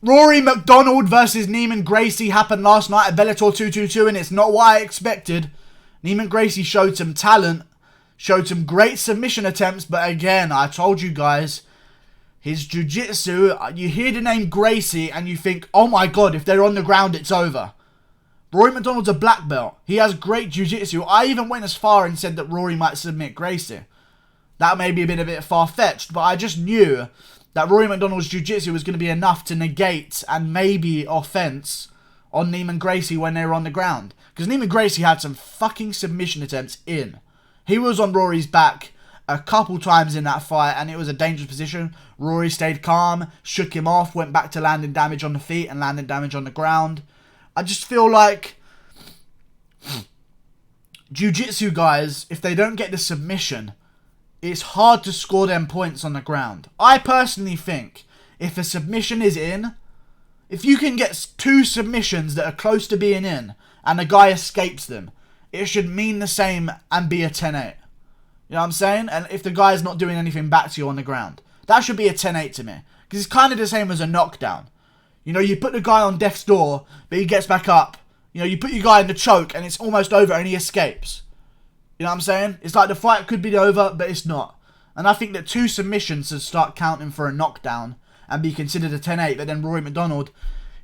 Rory Macdonald versus Neiman Gracie happened last night at Bellator 222, and it's not what I expected. Neiman Gracie showed some talent, showed some great submission attempts, but again, I told you guys, his jiu-jitsu, you hear the name Gracie and you think, oh my god, if they're on the ground, it's over. Rory Macdonald's a black belt. He has great jiu-jitsu. I even went as far and said that Rory might submit Gracie. That may be a bit far-fetched, but I just knew that Rory Macdonald's jiu-jitsu was going to be enough to negate and maybe offense on Neiman Gracie when they were on the ground. Because Neiman Gracie had some fucking submission attempts in. He was on Rory's back a couple times in that fight, and it was a dangerous position. Rory stayed calm, shook him off, went back to landing damage on the feet and landing damage on the ground. I just feel like jiu-jitsu guys, if they don't get the submission, it's hard to score them points on the ground. I personally think if a submission is in, if you can get 2 submissions that are close to being in and the guy escapes them, it should mean the same and be a 10-8. You know what I'm saying? And if the guy's not doing anything back to you on the ground, that should be a 10-8 to me. Because it's kind of the same as a knockdown. You know, you put the guy on death's door, but he gets back up. You know, you put your guy in the choke and it's almost over and he escapes. You know what I'm saying? It's like the fight could be over, but it's not. And I think that 2 submissions should start counting for a knockdown and be considered a 10-8. But then Rory Macdonald,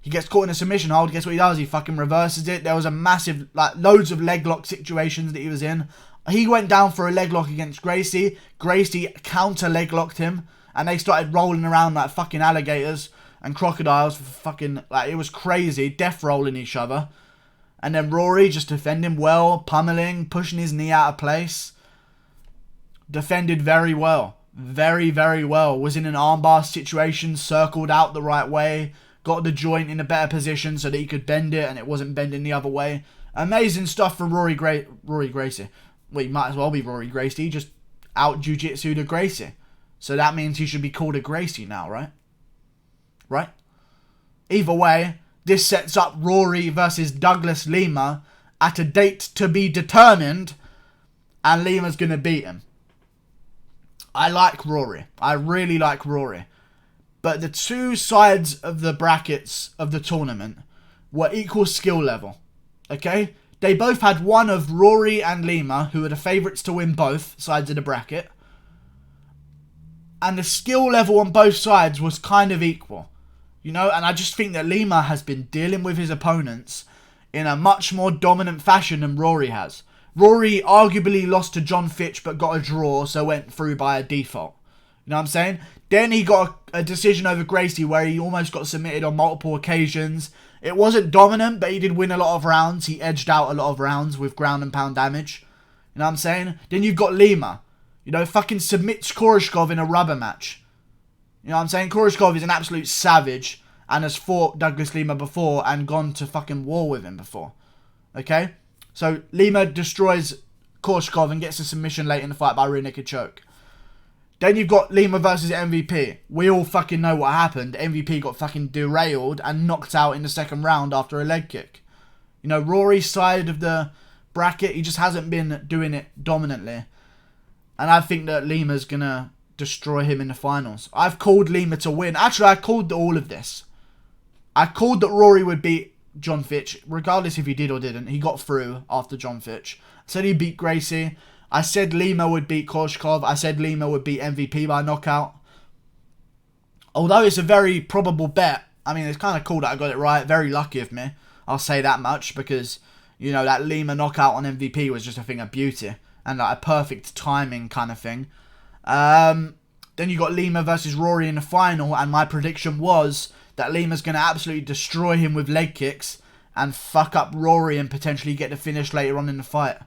he gets caught in a submission hold. Guess what he does? He fucking reverses it. There was a massive, loads of leg lock situations that he was in. He went down for a leg lock against Gracie. Gracie counter leg locked him. And they started rolling around like fucking alligators and crocodiles. It was crazy. Death rolling each other. And then Rory just defending well. Pummeling. Pushing his knee out of place. Defended very well. Very, very well. Was in an armbar situation. Circled out the right way. Got the joint in a better position so that he could bend it and it wasn't bending the other way. Amazing stuff from Rory Gracie. Well, he might as well be Rory Gracie. He just out jiu-jitsu to Gracie. So that means he should be called a Gracie now, right? Right? Either way, this sets up Rory versus Douglas Lima at a date to be determined. And Lima's going to beat him. I like Rory. I really like Rory. But the 2 sides of the brackets of the tournament were equal skill level. Okay? They both had one of Rory and Lima, who are the favourites to win both sides of the bracket. And the skill level on both sides was kind of equal. You know, and I just think that Lima has been dealing with his opponents in a much more dominant fashion than Rory has. Rory arguably lost to John Fitch but got a draw, so went through by a default. You know what I'm saying? Then he got a decision over Gracie where he almost got submitted on multiple occasions. It wasn't dominant, but he did win a lot of rounds. He edged out a lot of rounds with ground and pound damage. You know what I'm saying? Then you've got Lima. You know, fucking submits Koreshkov in a rubber match. You know what I'm saying? Koreshkov is an absolute savage and has fought Douglas Lima before and gone to fucking war with him before. Okay? So Lima destroys Koreshkov and gets a submission late in the fight by rear naked choke. Then you've got Lima versus MVP. We all fucking know what happened. MVP got fucking derailed and knocked out in the second round after a leg kick. You know, Rory's side of the bracket, he just hasn't been doing it dominantly. And I think that Lima's going to destroy him in the finals. I've called Lima to win. Actually, I called all of this. I called that Rory would beat John Fitch, regardless if he did or didn't. He got through after John Fitch. I said he beat Gracie. I said Lima would beat Koreshkov. I said Lima would beat MVP by knockout. Although it's a very probable bet. I mean, it's kind of cool that I got it right. Very lucky of me. I'll say that much because, you know, that Lima knockout on MVP was just a thing of beauty. And like a perfect timing kind of thing. Then you got Lima versus Rory in the final. And my prediction was that Lima's going to absolutely destroy him with leg kicks. And fuck up Rory and potentially get the finish later on in the fight.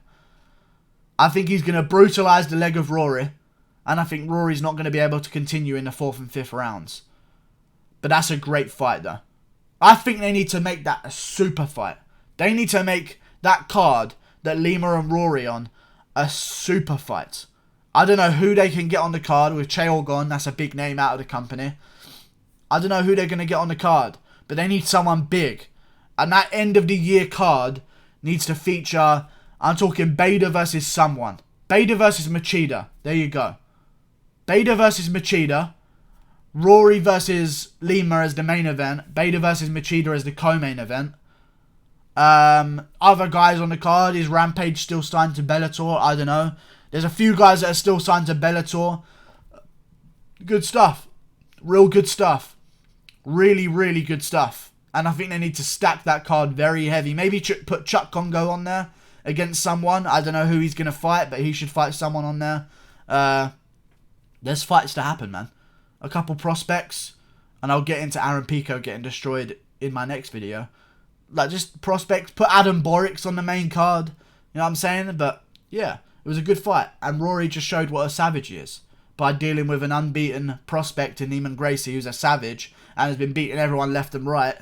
I think he's going to brutalise the leg of Rory. And I think Rory's not going to be able to continue in the 4th and 5th rounds. But that's a great fight though. I think they need to make that a super fight. They need to make that card that Lima and Rory on a super fight. I don't know who they can get on the card with Chael gone. That's a big name out of the company. I don't know who they're going to get on the card. But they need someone big. And that end of the year card needs to feature... I'm talking Bader versus someone. Bader versus Machida. There you go. Bader versus Machida. Rory versus Lima as the main event. Bader versus Machida as the co-main event. Other guys on the card. Is Rampage still signed to Bellator? I don't know. There's a few guys that are still signed to Bellator. Good stuff. Real good stuff. Really, really good stuff. And I think they need to stack that card very heavy. Maybe put Chuck Congo on there against someone. I don't know who he's going to fight, but he should fight someone on there. There's fights to happen, man. A couple prospects. And I'll get into Aaron Pico getting destroyed in my next video. Like, just prospects. Put Adam Borix on the main card. You know what I'm saying? But, yeah. It was a good fight. And Rory just showed what a savage he is. By dealing with an unbeaten prospect in Neiman Gracie, who's a savage. And has been beating everyone left and right.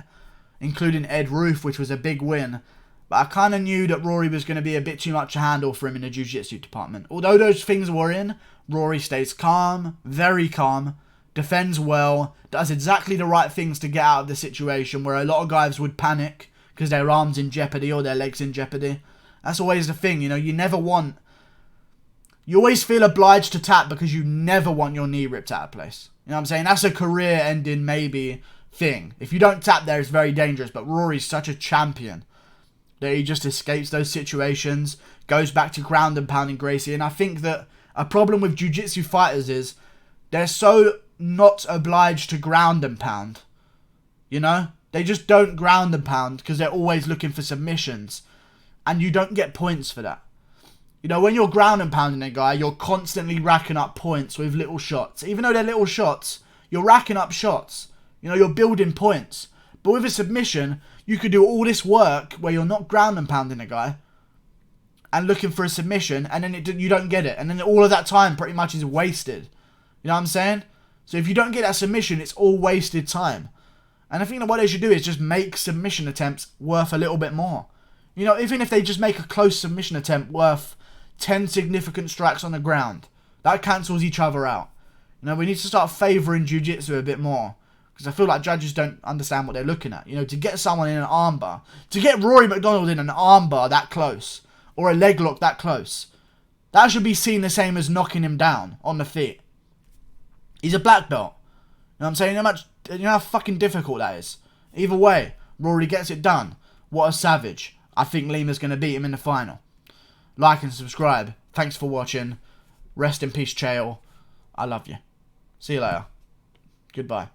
Including Ed Roof, which was a big win. But I kind of knew that Rory was going to be a bit too much to handle for him in the jiu-jitsu department. Although those things were in, Rory stays calm. Very calm. Defends well. Does exactly the right things to get out of the situation. Where a lot of guys would panic. Because their arm's in jeopardy or their leg's in jeopardy. That's always the thing, you know. You never want... You always feel obliged to tap because you never want your knee ripped out of place. You know what I'm saying? That's a career-ending, maybe, thing. If you don't tap there, it's very dangerous. But Rory's such a champion that he just escapes those situations. Goes back to ground and pounding Gracie. And I think that a problem with jiu-jitsu fighters is they're so not obliged to ground and pound. You know? They just don't ground and pound because they're always looking for submissions. And you don't get points for that. You know, when you're ground and pounding a guy, you're constantly racking up points with little shots. Even though they're little shots, you're racking up shots. You know, you're building points. But with a submission, you could do all this work where you're not ground and pounding a guy and looking for a submission, and then you don't get it. And then all of that time pretty much is wasted. You know what I'm saying? So if you don't get that submission, it's all wasted time. And I think that what they should do is just make submission attempts worth a little bit more. You know, even if they just make a close submission attempt worth 10 significant strikes on the ground, that cancels each other out. You know, we need to start favouring jiu-jitsu a bit more. Because I feel like judges don't understand what they're looking at. You know, to get someone in an armbar, to get Rory Macdonald in an armbar that close, or a leg lock that close, that should be seen the same as knocking him down on the feet. He's a black belt. You know what I'm saying? You know how fucking difficult that is. Either way, Rory gets it done. What a savage. I think Lima's going to beat him in the final. Like and subscribe. Thanks for watching. Rest in peace, Chael. I love you. See you later. Goodbye.